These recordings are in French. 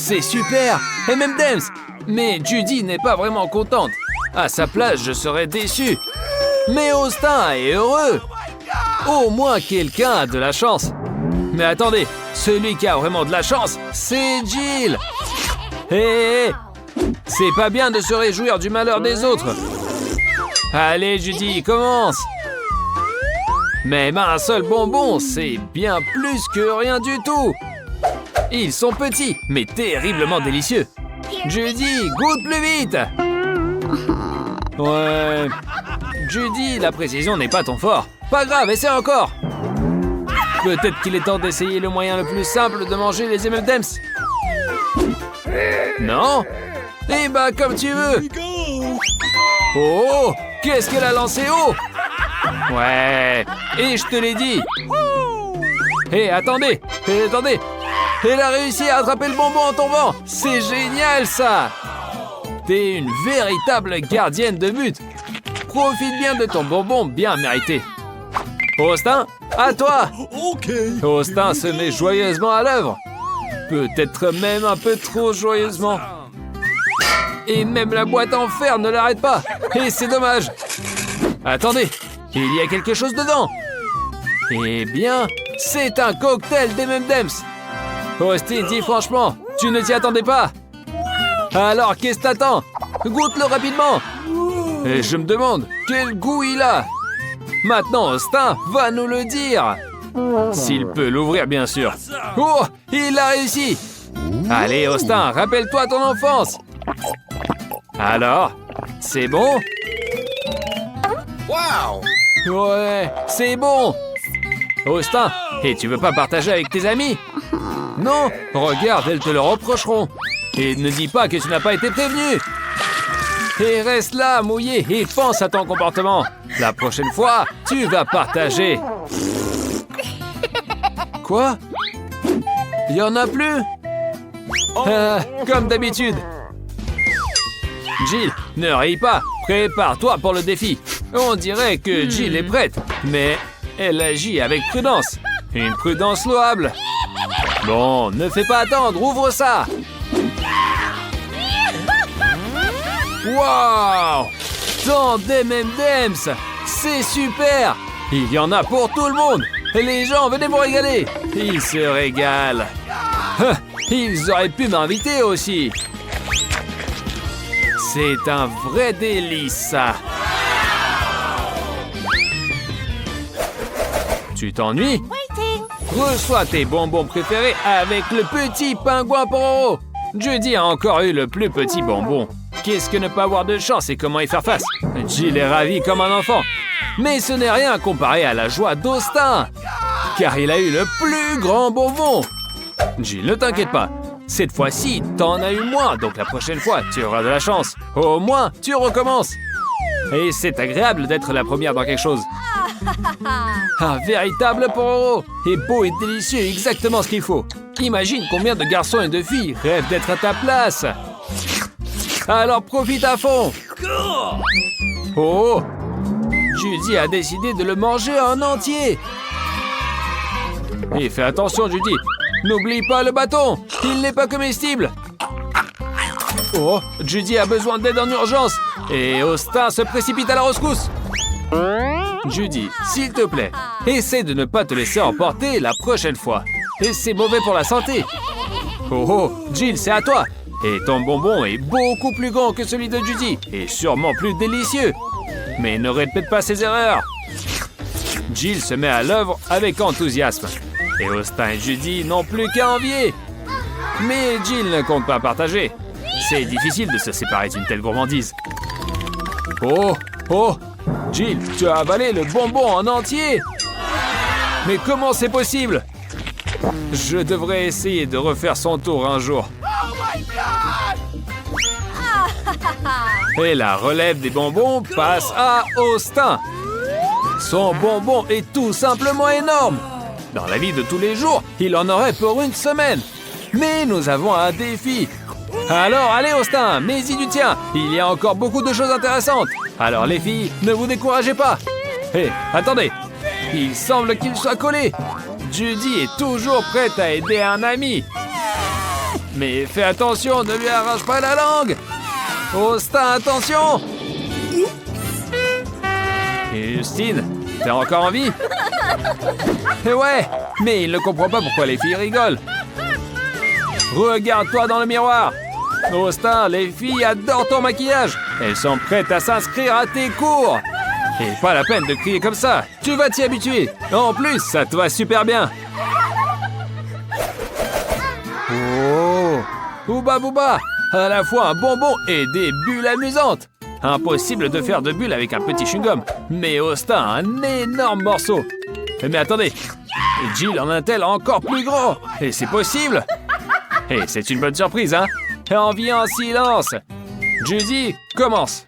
c'est super! M&M's! Mais Judy n'est pas vraiment contente. À sa place, je serais déçu. Mais Austin est heureux. Au moins quelqu'un a de la chance. Mais attendez, celui qui a vraiment de la chance, c'est Jill. Hé, c'est pas bien de se réjouir du malheur des autres. Allez Judy, commence. Même un seul bonbon, c'est bien plus que rien du tout. Ils sont petits, mais terriblement délicieux. Judy, goûte plus vite. Ouais. Judy, la précision n'est pas ton fort. Pas grave, essaie encore. Peut-être qu'il est temps d'essayer le moyen le plus simple de manger les M&M's. Non? Eh bah, comme tu veux. Oh, qu'est-ce qu'elle a lancé haut? Ouais, et je te l'ai dit. Hé, attendez, attendez. Elle a réussi à attraper le bonbon en tombant. C'est génial, ça. T'es une véritable gardienne de but. Profite bien de ton bonbon bien mérité. Austin, à toi. Austin se met joyeusement à l'œuvre. Peut-être même un peu trop joyeusement. Et même la boîte en fer ne l'arrête pas. Et c'est dommage. Attendez, il y a quelque chose dedans. Eh bien, c'est un cocktail d'M&M's. Austin, dis franchement, tu ne t'y attendais pas? Alors, qu'est-ce que t'attends? Goûte-le rapidement. Et je me demande, quel goût il a? Maintenant, Austin va nous le dire. S'il peut l'ouvrir, bien sûr. Oh, il a réussi. Allez, Austin, rappelle-toi ton enfance. Alors, c'est bon? Ouais, c'est bon. Austin, et tu veux pas partager avec tes amis? Non, regarde, elles te le reprocheront. Et ne dis pas que tu n'as pas été prévenu. Et reste là, mouillé, et pense à ton comportement. La prochaine fois, tu vas partager. Quoi? Il y en a plus? Comme d'habitude. Jill, ne ris pas. Prépare-toi pour le défi. On dirait que Jill est prête, mais elle agit avec prudence. Une prudence louable. Bon, ne fais pas attendre, ouvre ça. Waouh! Tant d'M&M's! C'est super! Il y en a pour tout le monde! Les gens, venez vous régaler! Ils se régalent! Ils auraient pu m'inviter aussi! C'est un vrai délice, ça! Tu t'ennuies? Reçois tes bonbons préférés avec le petit pingouin Pororo! Judy a encore eu le plus petit bonbon. Qu'est-ce que ne pas avoir de chance et comment y faire face? Jill est ravie comme un enfant. Mais ce n'est rien comparé à la joie d'Austin, car il a eu le plus grand bonbon. Jill, ne t'inquiète pas. Cette fois-ci, t'en as eu moins, donc la prochaine fois, tu auras de la chance. Au moins, tu recommences. Et c'est agréable d'être la première dans quelque chose. Un véritable Pororo. Et beau et délicieux, exactement ce qu'il faut. Imagine combien de garçons et de filles rêvent d'être à ta place. Alors profite à fond. Oh, Judy a décidé de le manger en entier. Et fais attention, Judy. N'oublie pas le bâton. Il n'est pas comestible. Oh, Judy a besoin d'aide en urgence. Et Austin se précipite à la rescousse. Judy, s'il te plaît, essaie de ne pas te laisser emporter la prochaine fois. Et c'est mauvais pour la santé. Oh, Jill, c'est à toi. Et ton bonbon est beaucoup plus grand que celui de Judy, et sûrement plus délicieux. Mais ne répète pas ses erreurs. Jill se met à l'œuvre avec enthousiasme. Et Austin et Judy n'ont plus qu'à envier. Mais Jill ne compte pas partager. C'est difficile de se séparer d'une telle gourmandise. Oh, Jill, tu as avalé le bonbon en entier. Mais comment c'est possible? Je devrais essayer de refaire son tour un jour. Et la relève des bonbons passe à Austin. Son bonbon est tout simplement énorme. Dans la vie de tous les jours, il en aurait pour une semaine. Mais nous avons un défi. Alors, allez Austin, mets-y du tien. Il y a encore beaucoup de choses intéressantes. Alors les filles, ne vous découragez pas. Hé, attendez. Il semble qu'il soit collé. Judy est toujours prête à aider un ami. Mais fais attention, ne lui arrache pas la langue. Austin, attention. Et Justine, t'es encore en vie? Eh ouais, mais il ne comprend pas pourquoi les filles rigolent. Regarde-toi dans le miroir. Austin, les filles adorent ton maquillage. Elles sont prêtes à s'inscrire à tes cours. Et pas la peine de crier comme ça. Tu vas t'y habituer. En plus, ça te va super bien. Oh, Ouba Booba, à la fois un bonbon et des bulles amusantes. Impossible de faire de bulles avec un petit chewing-gum. Mais Austin a un énorme morceau. Mais attendez, Jill en a un-t-elle encore plus gros? Et c'est possible? Et c'est une bonne surprise, hein? Envie en silence. Judy, commence.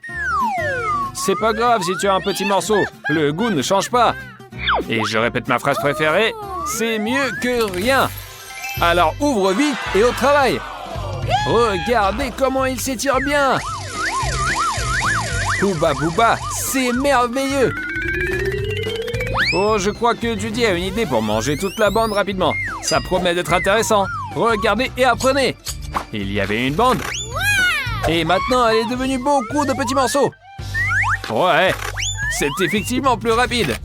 C'est pas grave si tu as un petit morceau. Le goût ne change pas. Et je répète ma phrase préférée. C'est mieux que rien. Alors ouvre vite et au travail. Regardez comment il s'étire bien. Ouba Booba, c'est merveilleux. Oh, je crois que Judy a une idée pour manger toute la bande rapidement. Ça promet d'être intéressant. Regardez et apprenez. Il y avait une bande. Et maintenant, elle est devenue beaucoup de petits morceaux. Ouais, c'est effectivement plus rapide.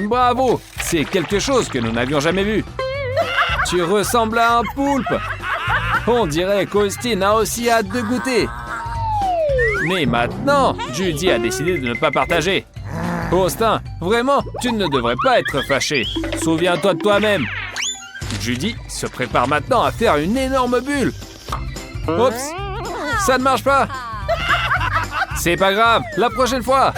Bravo, c'est quelque chose que nous n'avions jamais vu. Tu ressembles à un poulpe. On dirait qu'Austin a aussi hâte de goûter. Mais maintenant, Judy a décidé de ne pas partager. Austin, vraiment, tu ne devrais pas être fâché. Souviens-toi de toi-même. Judy se prépare maintenant à faire une énorme bulle. Oups, ça ne marche pas. C'est pas grave, la prochaine fois.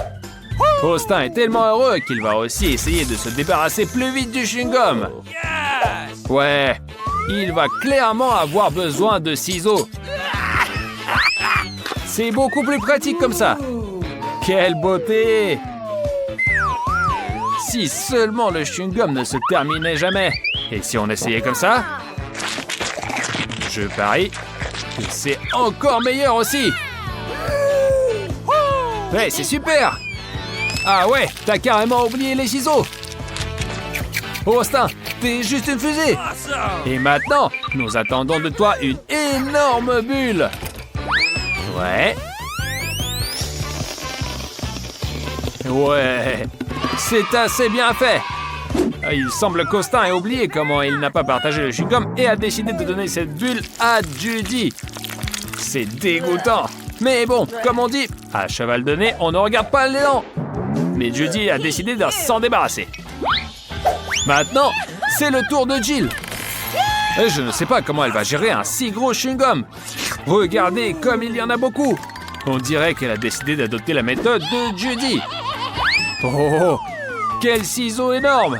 Austin est tellement heureux qu'il va aussi essayer de se débarrasser plus vite du chewing-gum. Ouais, il va clairement avoir besoin de ciseaux. C'est beaucoup plus pratique comme ça. Quelle beauté! Si seulement le chewing-gum ne se terminait jamais. Et si on essayait comme ça? Je parie que c'est encore meilleur aussi. Ouais, c'est super! Ah ouais, t'as carrément oublié les ciseaux. Austin, t'es juste une fusée. Et maintenant, nous attendons de toi une énorme bulle. Ouais. Ouais, c'est assez bien fait. Il semble qu'Austin ait oublié comment il n'a pas partagé le chewing-gum et a décidé de donner cette bulle à Judy. C'est dégoûtant. Mais bon, comme on dit, à cheval de nez, on ne regarde pas l'élan. Mais Judy a décidé de s'en débarrasser. Maintenant, c'est le tour de Jill. Et je ne sais pas comment elle va gérer un si gros chewing-gum. Regardez comme il y en a beaucoup. On dirait qu'elle a décidé d'adopter la méthode de Judy. Oh, quel ciseau énorme!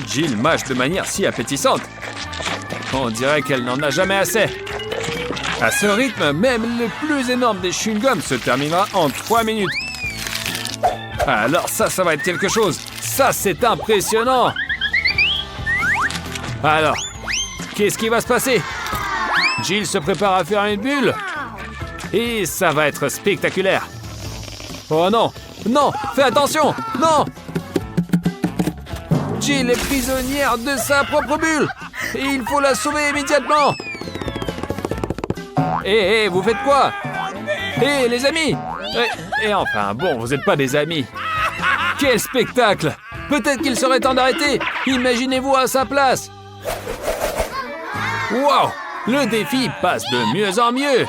Jill mâche de manière si appétissante. On dirait qu'elle n'en a jamais assez. À ce rythme, même le plus énorme des chewing-gums se terminera en 3 minutes. Alors ça va être quelque chose. Ça, c'est impressionnant. Alors, qu'est-ce qui va se passer? Jill se prépare à faire une bulle. Et ça va être spectaculaire. Oh non! Non! Fais attention! Non! Jill est prisonnière de sa propre bulle! Et il faut la sauver immédiatement! Hé, vous faites quoi? Hé, les amis! Et enfin, bon, vous n'êtes pas des amis. Quel spectacle! Peut-être qu'il serait temps d'arrêter! Imaginez-vous à sa place! Wow! Le défi passe de mieux en mieux!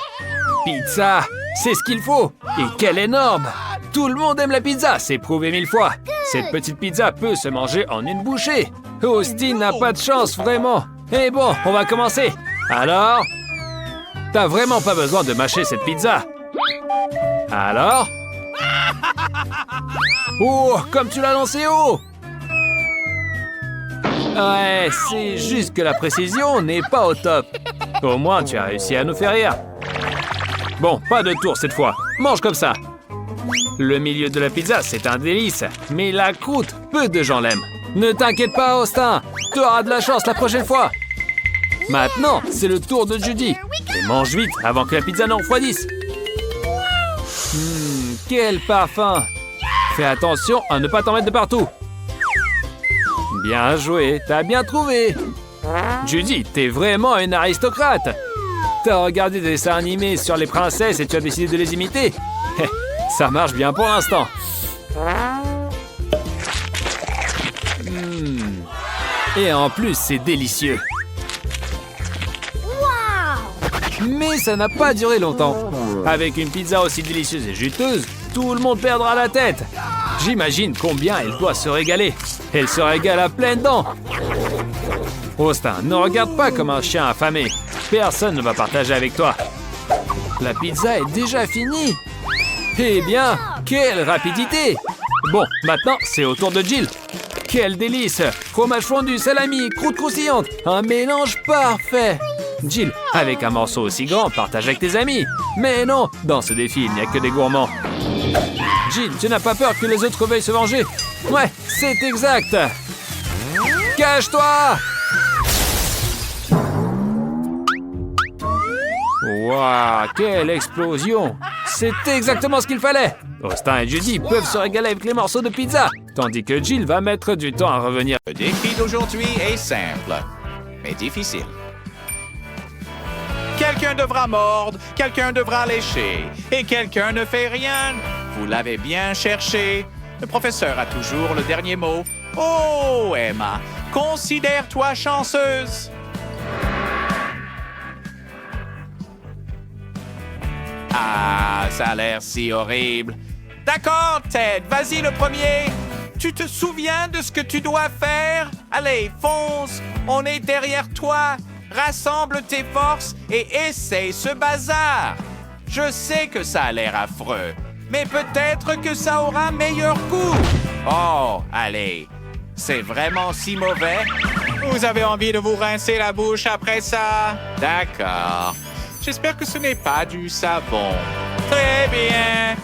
Pizza, c'est ce qu'il faut! Et quelle énorme! Tout le monde aime la pizza, c'est prouvé 1000 fois! Cette petite pizza peut se manger en une bouchée! Austin n'a pas de chance, vraiment! Et bon, on va commencer! Alors? T'as vraiment pas besoin de mâcher cette pizza! Alors? Oh, comme tu l'as lancé haut! Ouais, c'est juste que la précision n'est pas au top. Au moins, tu as réussi à nous faire rire. Bon, pas de tour cette fois. Mange comme ça. Le milieu de la pizza, c'est un délice. Mais la croûte, peu de gens l'aiment. Ne t'inquiète pas, Austin. Tu auras de la chance la prochaine fois. Maintenant, c'est le tour de Judy. Et mange vite avant que la pizza ne refroidisse. Quel parfum. Fais attention à ne pas t'en mettre de partout. Bien joué, t'as bien trouvé. Judy, t'es vraiment une aristocrate. T'as regardé des dessins animés sur les princesses et tu as décidé de les imiter. Ça marche bien pour l'instant. Et en plus, c'est délicieux. Mais ça n'a pas duré longtemps. Avec une pizza aussi délicieuse et juteuse, tout le monde perdra la tête. J'imagine combien elle doit se régaler. Elle se régale à pleines dents. Austin, ne regarde pas comme un chien affamé. Personne ne va partager avec toi. La pizza est déjà finie. Eh bien, quelle rapidité! Bon, maintenant, c'est au tour de Jill. Quel délice! Fromage fondu, salami, croûte croustillante. Un mélange parfait. Jill, avec un morceau aussi grand, partage avec tes amis. Mais non, dans ce défi, il n'y a que des gourmands. Jill, tu n'as pas peur que les autres veuillent se venger? Ouais, c'est exact. Cache-toi! Waouh, quelle explosion! C'est exactement ce qu'il fallait! Austin et Judy peuvent se régaler avec les morceaux de pizza, tandis que Jill va mettre du temps à revenir. Le défi d'aujourd'hui est simple, mais difficile. Quelqu'un devra mordre, quelqu'un devra lécher, et quelqu'un ne fait rien. Vous l'avez bien cherché. Le professeur a toujours le dernier mot. Oh, Emma, considère-toi chanceuse. Ah, ça a l'air si horrible. D'accord, Ted, vas-y le premier. Tu te souviens de ce que tu dois faire? Allez, fonce, on est derrière toi. Rassemble tes forces et essaye ce bazar. Je sais que ça a l'air affreux, mais peut-être que ça aura meilleur goût. Oh, allez, c'est vraiment si mauvais? Vous avez envie de vous rincer la bouche après ça? D'accord. J'espère que ce n'est pas du savon. Très bien.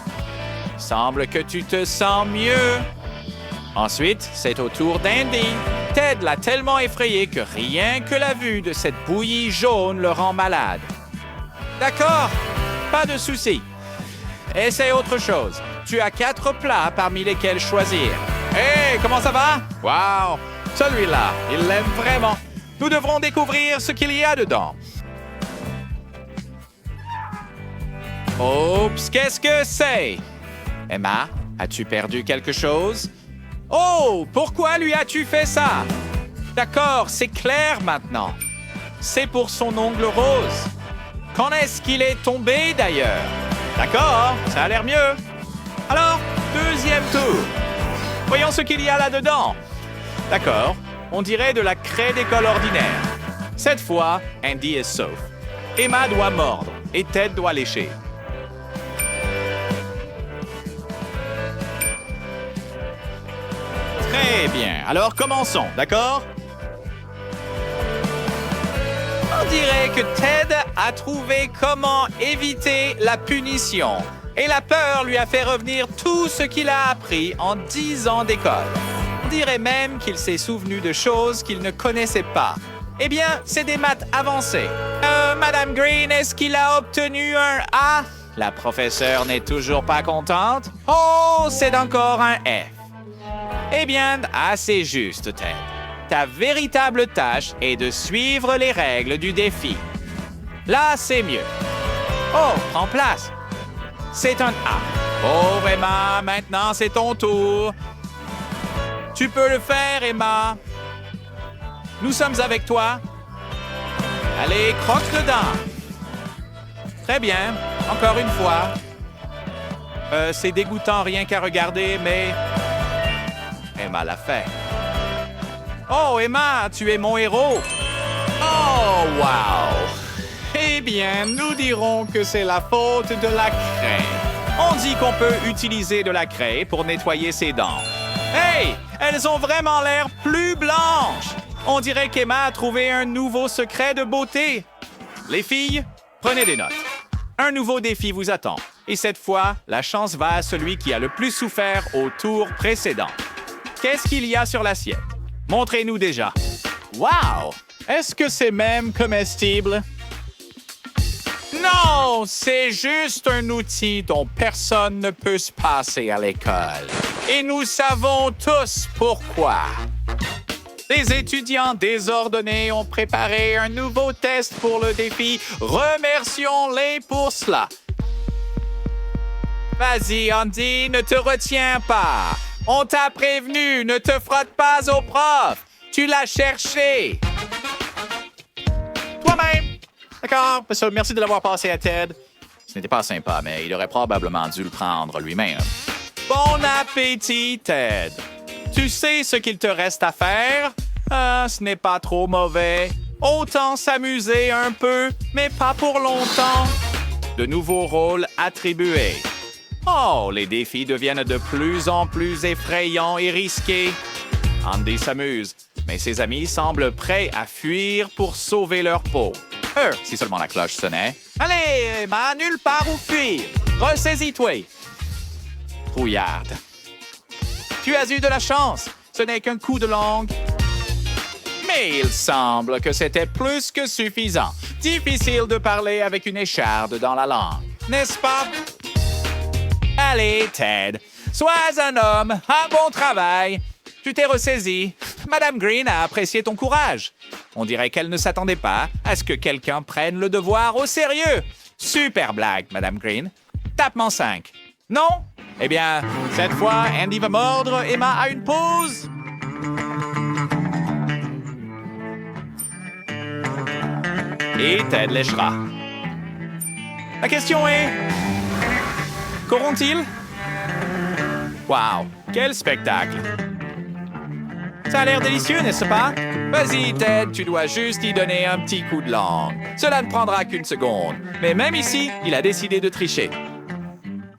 Semble que tu te sens mieux. Ensuite, c'est au tour d'Andy. Ted l'a tellement effrayé que rien que la vue de cette bouillie jaune le rend malade. D'accord, pas de souci. Essaye autre chose. Tu as 4 plats parmi lesquels choisir. Hé, comment ça va? Wow, celui-là, il l'aime vraiment. Nous devrons découvrir ce qu'il y a dedans. Oups, qu'est-ce que c'est? Emma, as-tu perdu quelque chose? Oh, pourquoi lui as-tu fait ça? D'accord, c'est clair maintenant. C'est pour son ongle rose. Quand est-ce qu'il est tombé d'ailleurs? D'accord, ça a l'air mieux. Alors, deuxième tour. Voyons ce qu'il y a là-dedans. D'accord, on dirait de la craie d'école ordinaire. Cette fois, Andy est sauf. Emma doit mordre et Ted doit lécher. Très bien, alors commençons, d'accord? On dirait que Ted a trouvé comment éviter la punition. Et la peur lui a fait revenir tout ce qu'il a appris en 10 ans d'école. On dirait même qu'il s'est souvenu de choses qu'il ne connaissait pas. Eh bien, c'est des maths avancées. Madame Green, est-ce qu'il a obtenu un A? La professeure n'est toujours pas contente. Oh, c'est encore un F. Eh bien, assez juste, Ted. Ta véritable tâche est de suivre les règles du défi. Là, c'est mieux. Oh, prends place. C'est un A. Oh, Emma, maintenant c'est ton tour. Tu peux le faire, Emma. Nous sommes avec toi. Allez, croque dedans. Très bien. Encore une fois. C'est dégoûtant rien qu'à regarder, mais... Emma l'a fait. Oh, Emma, tu es mon héros. Oh, wow. Eh bien, nous dirons que c'est la faute de la craie. On dit qu'on peut utiliser de la craie pour nettoyer ses dents. Hey, elles ont vraiment l'air plus blanches. On dirait qu'Emma a trouvé un nouveau secret de beauté. Les filles, prenez des notes. Un nouveau défi vous attend. Et cette fois, la chance va à celui qui a le plus souffert au tour précédent. Qu'est-ce qu'il y a sur l'assiette? Montrez-nous déjà. Wow! Est-ce que c'est même comestible? Non! C'est juste un outil dont personne ne peut se passer à l'école. Et nous savons tous pourquoi. Les étudiants désordonnés ont préparé un nouveau test pour le défi. Remercions-les pour cela. Vas-y, Andy, ne te retiens pas. On t'a prévenu, ne te frotte pas au prof. Tu l'as cherché. Toi-même. D'accord, merci de l'avoir passé à Ted. Ce n'était pas sympa, mais il aurait probablement dû le prendre lui-même. Bon appétit, Ted. Tu sais ce qu'il te reste à faire? Ce n'est pas trop mauvais. Autant s'amuser un peu, mais pas pour longtemps. De nouveaux rôles attribués. Oh, les défis deviennent de plus en plus effrayants et risqués. Andy s'amuse, mais ses amis semblent prêts à fuir pour sauver leur peau. Si seulement la cloche sonnait. Allez, Emma, nulle part où fuir. Ressaisis-toi. Trouillarde. Tu as eu de la chance. Ce n'est qu'un coup de langue. Mais il semble que c'était plus que suffisant. Difficile de parler avec une écharde dans la langue, n'est-ce pas? Allez, Ted, sois un homme, un bon travail. Tu t'es ressaisi. Madame Green a apprécié ton courage. On dirait qu'elle ne s'attendait pas à ce que quelqu'un prenne le devoir au sérieux. Super blague, Madame Green. Tapement 5. Non? Eh bien, cette fois, Andy va mordre Emma à une pause. Et Ted léchera. La question est... Qu'auront-ils? Wow, quel spectacle! Ça a l'air délicieux, n'est-ce pas? Vas-y, Ted, tu dois juste y donner un petit coup de langue. Cela ne prendra qu'une seconde. Mais même ici, il a décidé de tricher.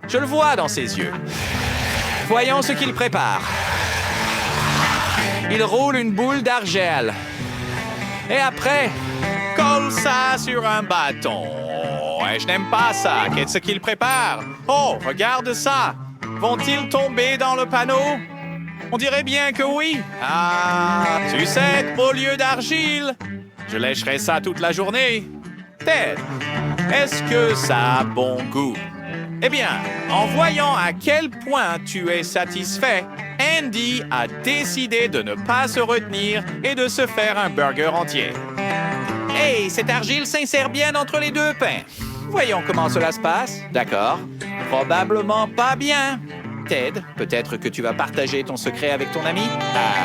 Je le vois dans ses yeux. Voyons ce qu'il prépare. Il roule une boule d'argile. Et après, colle ça sur un bâton. Je n'aime pas ça. Qu'est-ce qu'il prépare? Oh, regarde ça. Vont-ils tomber dans le panneau? On dirait bien que oui. Ah, sucette au lieu d'argile. Je lècherai ça toute la journée. Ted, est-ce que ça a bon goût? Eh bien, en voyant à quel point tu es satisfait, Andy a décidé de ne pas se retenir et de se faire un burger entier. Hey, cette argile s'insère bien entre les deux pains. Voyons comment cela se passe. D'accord. Probablement pas bien. Ted, peut-être que tu vas partager ton secret avec ton ami?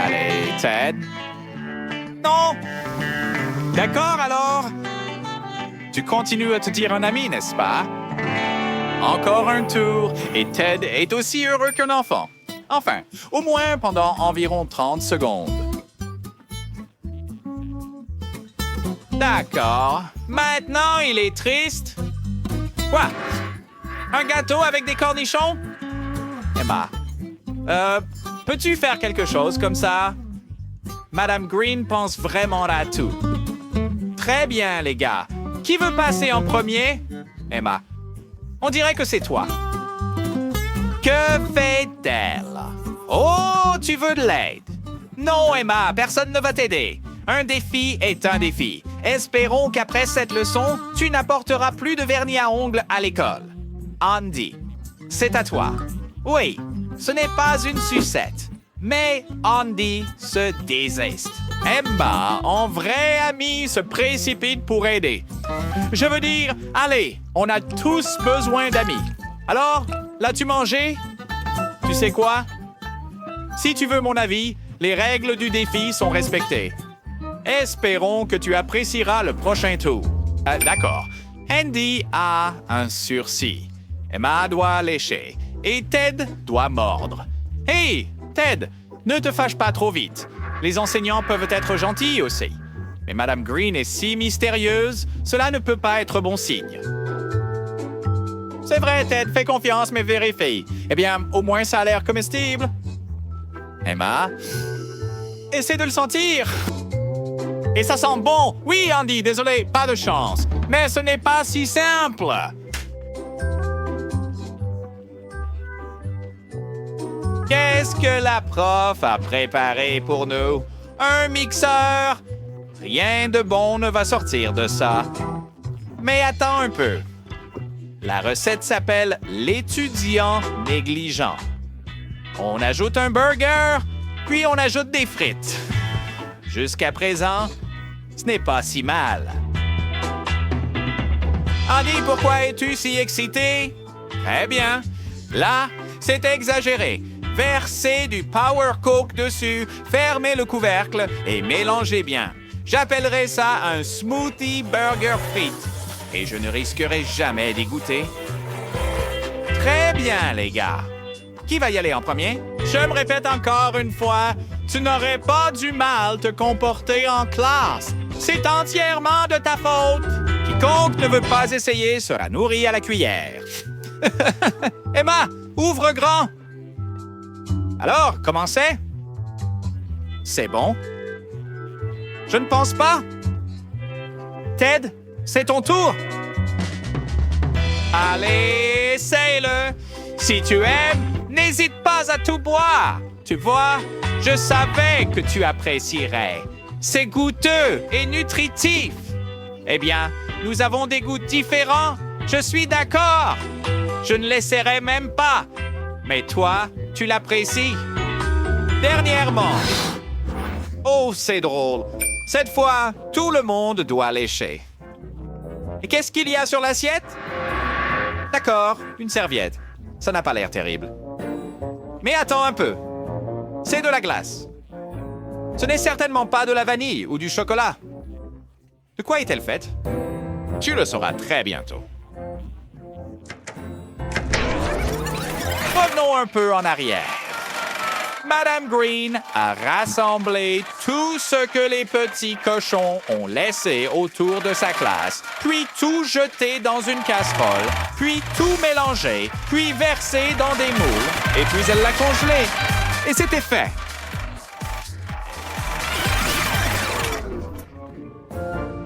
Allez, Ted. Non. D'accord, alors. Tu continues à te dire un ami, n'est-ce pas? Encore un tour, et Ted est aussi heureux qu'un enfant. Enfin, au moins pendant environ 30 secondes. D'accord. Maintenant, il est triste. Quoi? Un gâteau avec des cornichons? Emma, peux-tu faire quelque chose comme ça? Madame Green pense vraiment à tout. Très bien, les gars. Qui veut passer en premier? Emma. On dirait que c'est toi. Que fait-elle? Oh, tu veux de l'aide? Non, Emma, personne ne va t'aider. Un défi est un défi. Espérons qu'après cette leçon, tu n'apporteras plus de vernis à ongles à l'école. Andy, c'est à toi. Oui, ce n'est pas une sucette, mais Andy se désiste. Emma, en vrai ami, se précipite pour aider. Je veux dire, allez, on a tous besoin d'amis. Alors, l'as-tu mangé? Tu sais quoi? Si tu veux mon avis, les règles du défi sont respectées. Espérons que tu apprécieras le prochain tour. D'accord. Andy a un sursis. Emma doit lécher. Et Ted doit mordre. Hey, Ted, ne te fâche pas trop vite. Les enseignants peuvent être gentils aussi. Mais Madame Green est si mystérieuse, cela ne peut pas être bon signe. C'est vrai, Ted, fais confiance, mais vérifie. Eh bien, au moins ça a l'air comestible. Emma, essaie de le sentir. Et ça sent bon. Oui, Andy, désolé, pas de chance. Mais ce n'est pas si simple. Qu'est-ce que la prof a préparé pour nous? Un mixeur? Rien de bon ne va sortir de ça. Mais attends un peu. La recette s'appelle l'étudiant négligent. On ajoute un burger, puis on ajoute des frites. Jusqu'à présent, ce n'est pas si mal. Andy, pourquoi es-tu si excité? Très bien. Là, c'est exagéré. Versez du Power Coke dessus, fermez le couvercle et mélangez bien. J'appellerai ça un smoothie burger frites. Et je ne risquerai jamais d'y goûter. Très bien, les gars. Qui va y aller en premier? Je me répète encore une fois, tu n'aurais pas du mal te comporter en classe. C'est entièrement de ta faute. Quiconque ne veut pas essayer sera nourri à la cuillère. Emma, ouvre grand. Alors, comment c'est? C'est bon? Je ne pense pas. Ted, c'est ton tour. Allez, essaye-le. Si tu aimes, n'hésite pas à tout boire. Tu vois, je savais que tu apprécierais. C'est goûteux et nutritif. Eh bien, nous avons des goûts différents. Je suis d'accord. Je ne l'essaierai même pas. Mais toi, tu l'apprécies. Dernièrement. Oh, c'est drôle. Cette fois, tout le monde doit lécher. Et qu'est-ce qu'il y a sur l'assiette? D'accord, une serviette. Ça n'a pas l'air terrible. Mais attends un peu. C'est de la glace. Ce n'est certainement pas de la vanille ou du chocolat. De quoi est-elle faite? Tu le sauras très bientôt. Revenons un peu en arrière. Madame Green a rassemblé tout ce que les petits cochons ont laissé autour de sa classe, puis tout jeté dans une casserole, puis tout mélangé, puis versé dans des moules, et puis elle l'a congelé. Et c'était fait.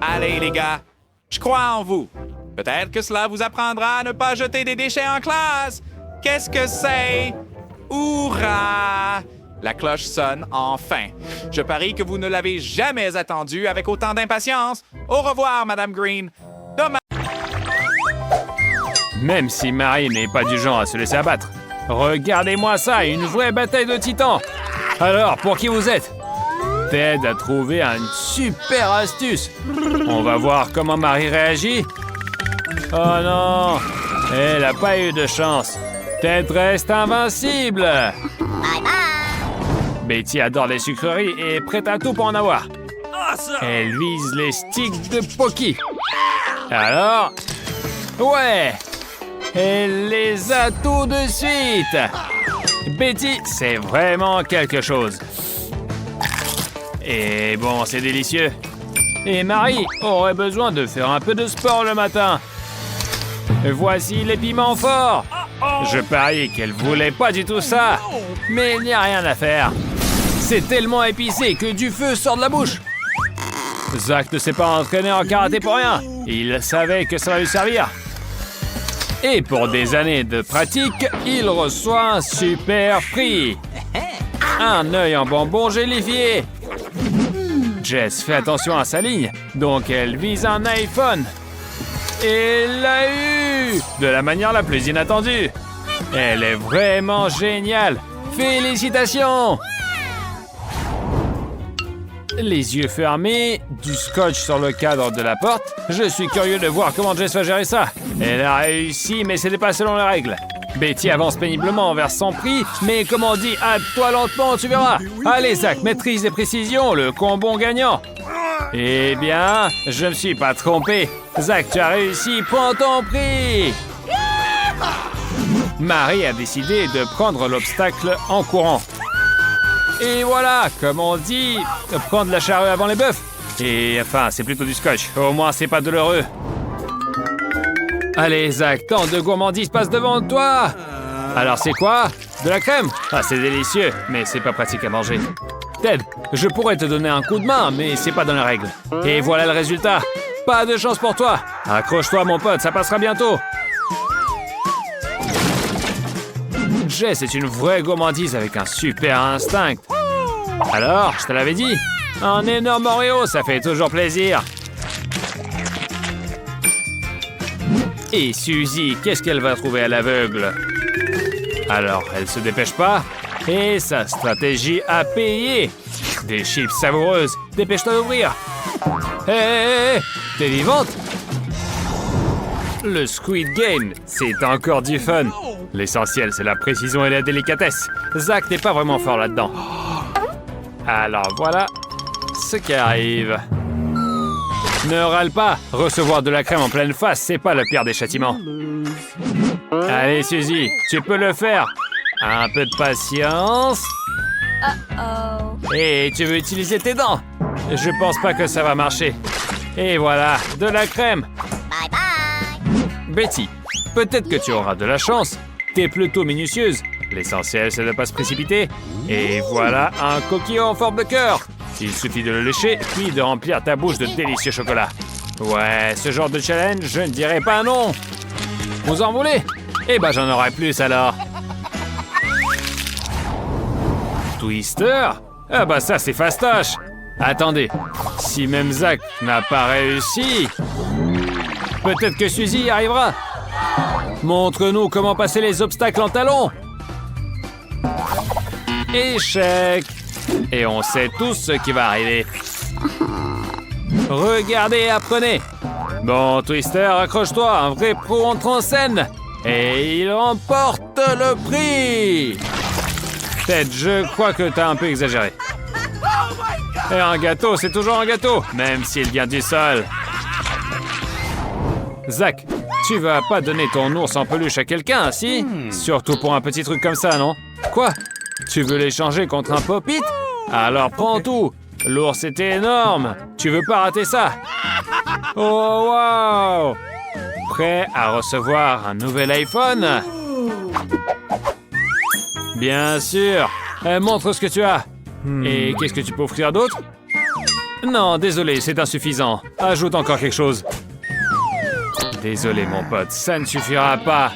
Allez, les gars, je crois en vous. Peut-être que cela vous apprendra à ne pas jeter des déchets en classe. Qu'est-ce que c'est? Hourra! La cloche sonne enfin. Je parie que vous ne l'avez jamais attendue avec autant d'impatience. Au revoir, Madame Green. Dommage. Même si Marie n'est pas du genre à se laisser abattre. Regardez-moi ça, une vraie bataille de titans. Alors, pour qui vous êtes? Ted a trouvé une super astuce. On va voir comment Marie réagit. Oh non, elle n'a pas eu de chance. Ted reste invincible. Bye bye. Betty adore les sucreries et est prête à tout pour en avoir. Elle vise les sticks de Pocky. Alors, ouais, elle les a tout de suite. Betty, c'est vraiment quelque chose. Et bon, c'est délicieux. Et Marie aurait besoin de faire un peu de sport le matin. Voici les piments forts. Je parie qu'elle voulait pas du tout ça. Mais il n'y a rien à faire. C'est tellement épicé que du feu sort de la bouche. Zach ne s'est pas entraîné en karaté pour rien. Il savait que ça va lui servir. Et pour des années de pratique, il reçoit un super prix. Un œil en bonbon gélifié. Jess fait attention à sa ligne, donc elle vise un iPhone. Et l'a eu de la manière la plus inattendue. Elle est vraiment géniale. Félicitations! Les yeux fermés, du scotch sur le cadre de la porte. Je suis curieux de voir comment Jess va gérer ça. Elle a réussi, mais ce n'est pas selon les règles. Betty avance péniblement vers son prix, mais comme on dit, hâte-toi lentement, tu verras. Allez, Zach, maîtrise et précision, le combo gagnant. Eh bien, je ne me suis pas trompé. Zach, tu as réussi, prends ton prix. Marie a décidé de prendre l'obstacle en courant. Et voilà, comme on dit, prendre la charrue avant les bœufs. Et enfin, c'est plutôt du scotch. Au moins, c'est pas douloureux. Allez, Zach, tant de gourmandise passe devant toi. Alors, c'est quoi? De la crème? Ah, c'est délicieux, mais c'est pas pratique à manger. Ted, je pourrais te donner un coup de main, mais c'est pas dans les règles. Et voilà le résultat. Pas de chance pour toi. Accroche-toi, mon pote, ça passera bientôt. Jess est une vraie gourmandise avec un super instinct. Alors, je te l'avais dit, un énorme Oreo, ça fait toujours plaisir. Et Suzy, qu'est-ce qu'elle va trouver à l'aveugle? Alors, elle se dépêche pas, et sa stratégie a payé. Des chips savoureuses. Dépêche-toi d'ouvrir. Hé, hé, hé, t'es vivante? Le Squid Game, c'est encore du fun. L'essentiel, c'est la précision et la délicatesse. Zach n'est pas vraiment fort là-dedans. Alors voilà ce qui arrive. Ne râle pas. Recevoir de la crème en pleine face, c'est pas le pire des châtiments. Allez, Suzy, tu peux le faire. Un peu de patience. Et tu veux utiliser tes dents? Je pense pas que ça va marcher. Et voilà, de la crème. Bye bye. Betty, peut-être que tu auras de la chance. T'es plutôt minutieuse. L'essentiel, c'est de ne pas se précipiter. Et voilà un coquillon en forme de cœur. Il suffit de le lécher, puis de remplir ta bouche de délicieux chocolat. Ouais, ce genre de challenge, je ne dirais pas non. Vous en voulez? Eh ben, j'en aurai plus alors. Twister? Ah bah ça, c'est fastoche. Attendez, si même Zach n'a pas réussi, peut-être que Suzy y arrivera. Montre-nous comment passer les obstacles en talons. Échec. Et on sait tous ce qui va arriver. Regardez et apprenez. Bon, Twister, accroche-toi, un vrai pro entre en scène. Et il remporte le prix. Ted, je crois que t'as un peu exagéré. Et un gâteau, c'est toujours un gâteau, même s'il vient du sol. Zach, tu vas pas donner ton ours en peluche à quelqu'un, si? Surtout pour un petit truc comme ça, non? Quoi? Tu veux l'échanger contre un pop-it? Alors prends tout. L'ours était énorme. Tu veux pas rater ça? Oh, wow! Prêt à recevoir un nouvel iPhone? Bien sûr. Montre ce que tu as. Et qu'est-ce que tu peux offrir d'autre? Non, désolé, c'est insuffisant. Ajoute encore quelque chose. Désolé, mon pote, ça ne suffira pas.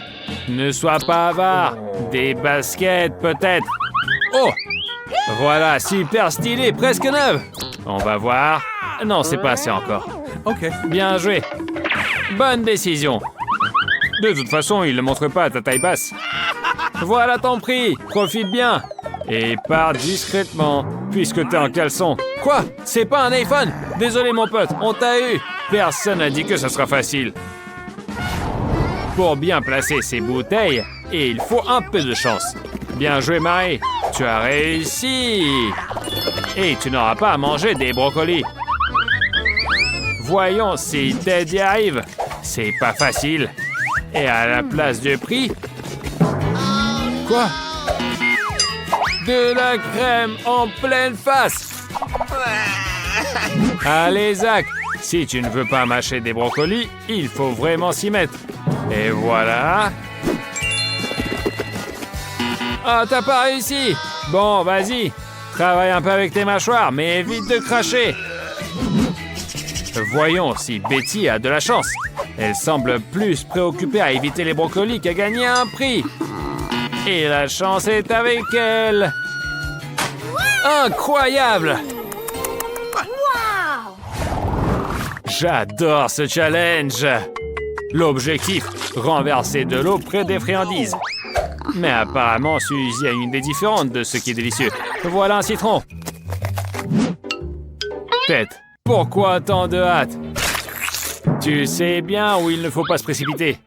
Ne sois pas avare. Des baskets, peut-être. Oh! Voilà, super stylé, presque neuve. On va voir. Non, c'est pas assez encore. Ok. Bien joué. Bonne décision. De toute façon, il ne montre pas à ta taille basse. Voilà ton prix. Profite bien. Et pars discrètement, puisque t'es en caleçon. Quoi? C'est pas un iPhone? Désolé, mon pote, on t'a eu. Personne n'a dit que ça sera facile. Pour bien placer ces bouteilles, il faut un peu de chance. Bien joué, Marie. Tu as réussi. Et tu n'auras pas à manger des brocolis. Voyons si Ted y arrive. C'est pas facile. Et à la place du prix... Quoi? De la crème en pleine face. Allez, Zach. Si tu ne veux pas mâcher des brocolis, il faut vraiment s'y mettre. Et voilà. Ah, t'as pas réussi. Bon, vas-y. Travaille un peu avec tes mâchoires, mais évite de cracher. Voyons si Betty a de la chance. Elle semble plus préoccupée à éviter les brocolis qu'à gagner un prix. Et la chance est avec elle. Incroyable! J'adore ce challenge. L'objectif, renverser de l'eau près des friandises. Mais apparemment, Suzy a une idée différente de ce qui est délicieux. Voilà un citron. Tête, pourquoi tant de hâte? Tu sais bien où il ne faut pas se précipiter.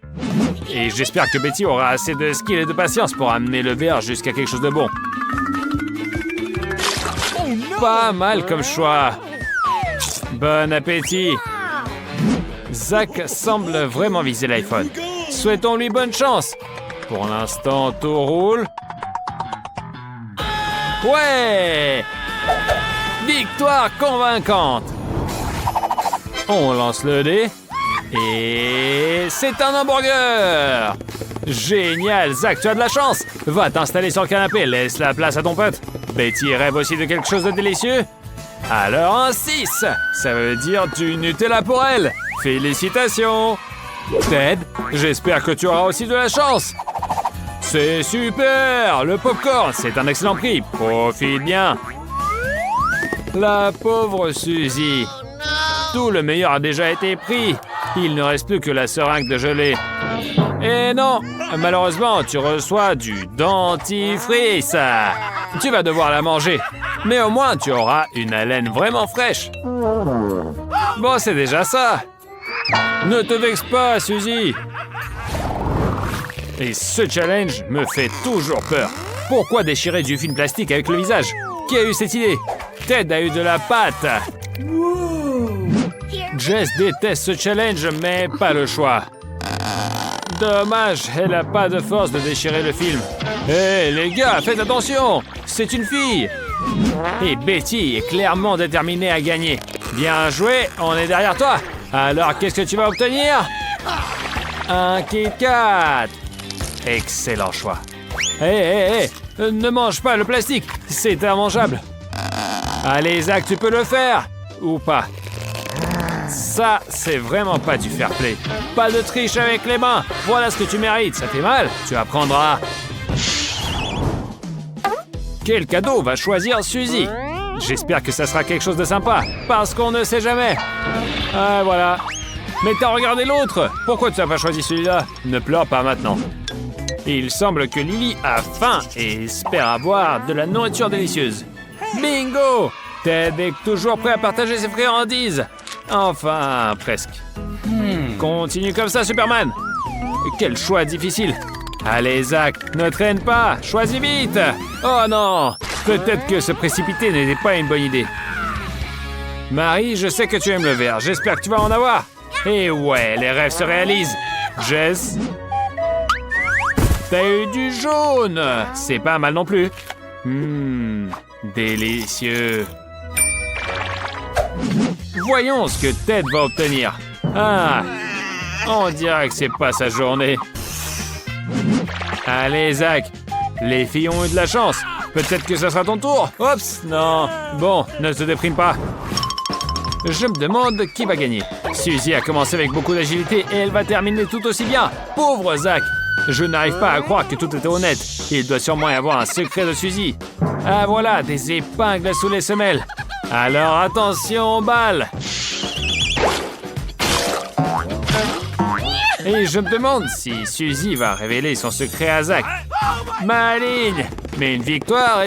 Et j'espère que Betty aura assez de skill et de patience pour amener le verre jusqu'à quelque chose de bon. Pas mal comme choix. Bon appétit. Zach semble vraiment viser l'iPhone. Souhaitons-lui bonne chance. Pour l'instant, tout roule. Ouais! Victoire convaincante. On lance le dé. Et c'est un hamburger! Génial, Zach, tu as de la chance! Va t'installer sur le canapé, laisse la place à ton pote. Betty rêve aussi de quelque chose de délicieux? Alors un 6! Ça veut dire du Nutella pour elle! Félicitations! Ted, j'espère que tu auras aussi de la chance! C'est super! Le popcorn, c'est un excellent prix. Profite bien! La pauvre Suzy. Tout le meilleur a déjà été pris. Il ne reste plus que la seringue de gelée. Et non, malheureusement, tu reçois du dentifrice. Tu vas devoir la manger. Mais au moins, tu auras une haleine vraiment fraîche. Bon, c'est déjà ça. Ne te vexe pas, Suzy. Et ce challenge me fait toujours peur. Pourquoi déchirer du film plastique avec le visage? Qui a eu cette idée? Ted a eu de la pâte. Jess déteste ce challenge, mais pas le choix. Dommage, elle n'a pas de force de déchirer le film. Hé, les gars, faites attention! C'est une fille! Et Betty est clairement déterminée à gagner. Bien joué, on est derrière toi. Alors, qu'est-ce que tu vas obtenir? Un Kit Kat! Excellent choix. Hé, ne mange pas le plastique, c'est immangeable. Allez, Zach, tu peux le faire. Ou pas. Ça, c'est vraiment pas du fair play. Pas de triche avec les mains. Voilà ce que tu mérites. Ça fait mal. Tu apprendras. Quel cadeau va choisir Suzy? J'espère que ça sera quelque chose de sympa. Parce qu'on ne sait jamais. Ah, voilà. Mais t'as regardé l'autre. Pourquoi tu n'as pas choisi celui-là? Ne pleure pas maintenant. Il semble que Lily a faim et espère avoir de la nourriture délicieuse. Bingo! Ted est toujours prêt à partager ses friandises. Enfin, presque. Continue comme ça, Superman. Quel choix difficile. Allez, Zach, ne traîne pas. Choisis vite. Oh non. Peut-être que se précipiter n'était pas une bonne idée. Marie, je sais que tu aimes le vert. J'espère que tu vas en avoir. Et ouais, les rêves se réalisent. Jess, t'as eu du jaune. C'est pas mal non plus. Délicieux. Voyons ce que Ted va obtenir. Ah, on dirait que c'est pas sa journée. Allez, Zach, les filles ont eu de la chance. Peut-être que ça sera ton tour. Oups, non. Bon, ne te déprime pas. Je me demande qui va gagner. Suzy a commencé avec beaucoup d'agilité et elle va terminer tout aussi bien. Pauvre Zach. Je n'arrive pas à croire que tout était honnête. Il doit sûrement y avoir un secret de Suzy. Ah voilà, des épingles sous les semelles. Alors attention aux balles. Et je me demande si Suzy va révéler son secret à Zach. Maligne, mais une victoire